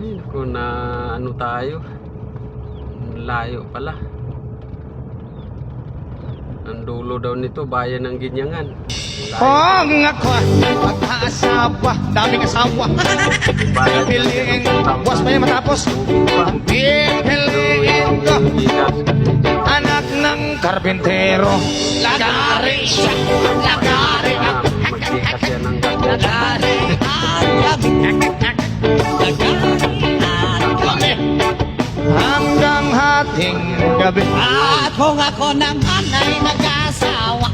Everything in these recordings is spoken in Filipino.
Ay, kung na ano tayo. Layo pala. Ang dulo daw nito, bayan ng Ginyangan. Kung ako mag-aasawa, daming asawa. Pipiliin, buwas pa niya matapos. Pipiliin ko, anak ng karbintero. Lagari siya, lagari ang Magsikas yan ng gabi. lagari ang gabi. Lagari ang gabi. Hanggang hating gabi. At kung ako naman ay nag-asawa,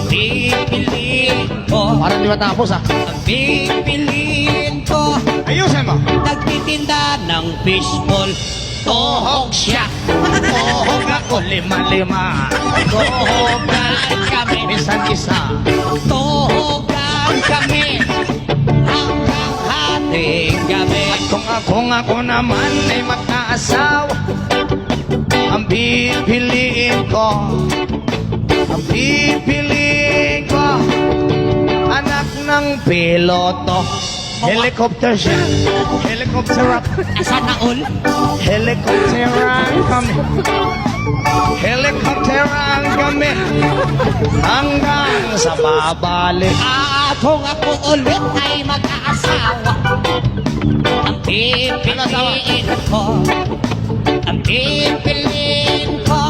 pipiliin ko, Parang di matapos ah. pipiliin ko, Ayusin mo. nagtitinda ng fishball. Tohog siya, Tohog ako lima-lima. tohogan kami, Minsan isa. tohogan kami, hanggang hating gabi. Kung ako naman ay mag-aasawa, ang pipiliin ko, anak ng piloto. Helicopter siya. Helicopter up. Asa na ul? Helicopteran kami. Helicopteran kami. Hanggang sa babalik. At kung ako ulit ay mag-aasawa, ang pipiliin ko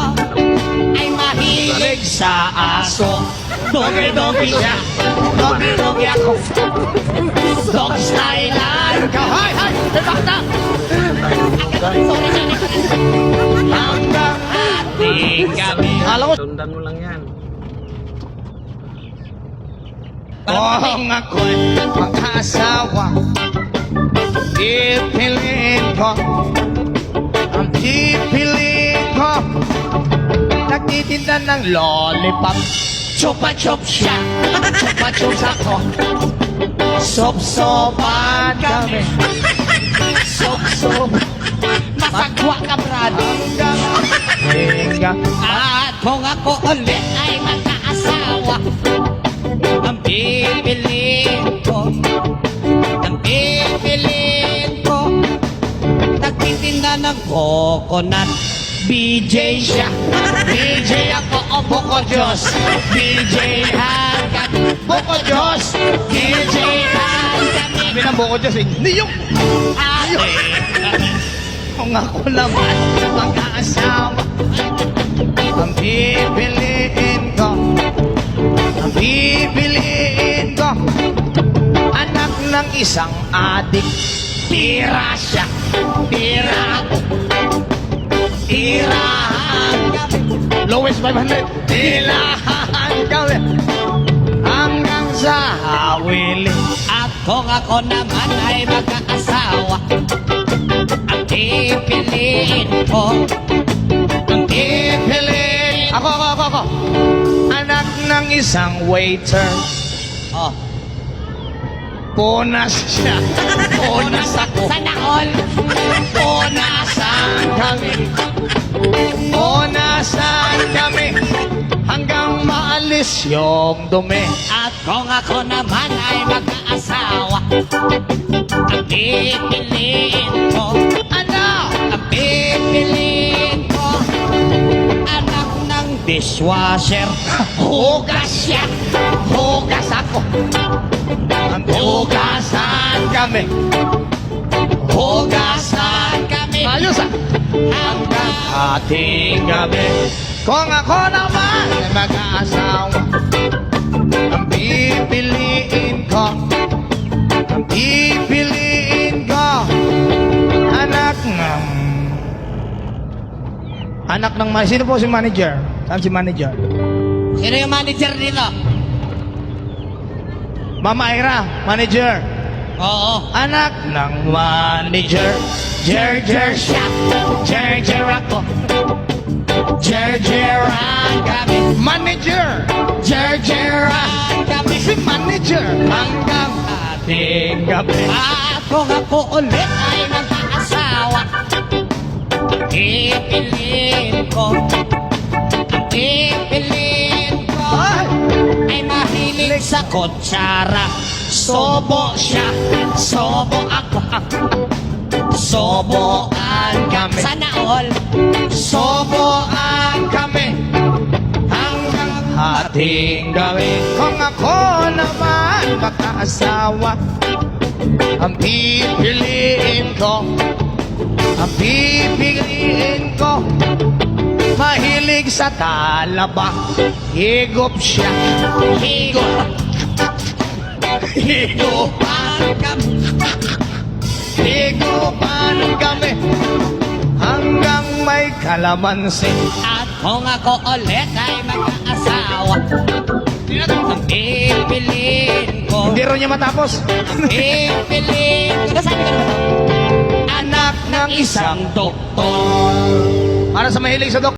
ay mahilig sa aso. Dogi-dogi siya, dogi-dogi ako, dog style Ikaw, hay, hay! Basta! hanggang ating gabi. Alam mo, Sundan mo lang yan. kung ako'y mag-asawa, pipiliin ko, ang pipiliin ko, nagtitinda ng lollipop. Chupa-chup siya, Chupa-chups ako, sop-sopan kami, sop-sop, masagwa ka brado. hanggang At kung ako ulit ay mag-aasawa, ang pipiliin ko, nagtitinda ng coconut. BJ siya, BJ ako o Boko Diyos, BJ hanggang Boko Diyos! BJ hanggang Binabuko Diyos eh. Niyong! Kung ako naman mag-aasawa, ang pipiliin ko, anak ng isang adik. Tira siya, tira ako, tirahan kami. Lowest 500, tirahan kami. Hanggang sa hawili. At kung ako naman ay mag-aasawa, ang pipiliin ko, Ako. Anak ng isang waiter. oh, Punas siya. Punas ako. sana all, Punasan kami. Punasan kami. Hanggang maalis yung dumi. at kung ako naman ay mag-aasawa, ang pipiliin ko, Ano? ang pipiliin ko, anak ng dishwasher. Hugas siya, hugas ako, Hugasan kami. hugasan kami, Ayos ah. hanggang Ating gabi. Kung ako naman ay mag-aasawa, ang pipiliin ko, anak ng sino po si manager? Saan si manager? Sino yung manager dito? Mama Ira, manager. Oo. Anak ng manager. Jer siya. Jer ako. Jer ang gabi. Manager. Jer ang gabi. Si manager. Hanggang ating gabi. At kung ako ulit ay mag-aasawa, pipiliin ko, ay mahilig sa kutsara. Sobo siya, sobo ako. Soboan kami. Sana all. Soboan kami hanggang hating gabi. Kung ako naman mag-aasawa, ang pipiliin ko, mahilig sa talaba. Higop siya, higop. Soboan kami. Higupan kami hanggang may kalamansi. At kung ako ulit ay mag-aasawa, ang pipiliin ko, Hindi rin niya matapos. pipiliin ko. Sabi ko naman, Anak ng isang doktor. Para sa mahilig sa doktor.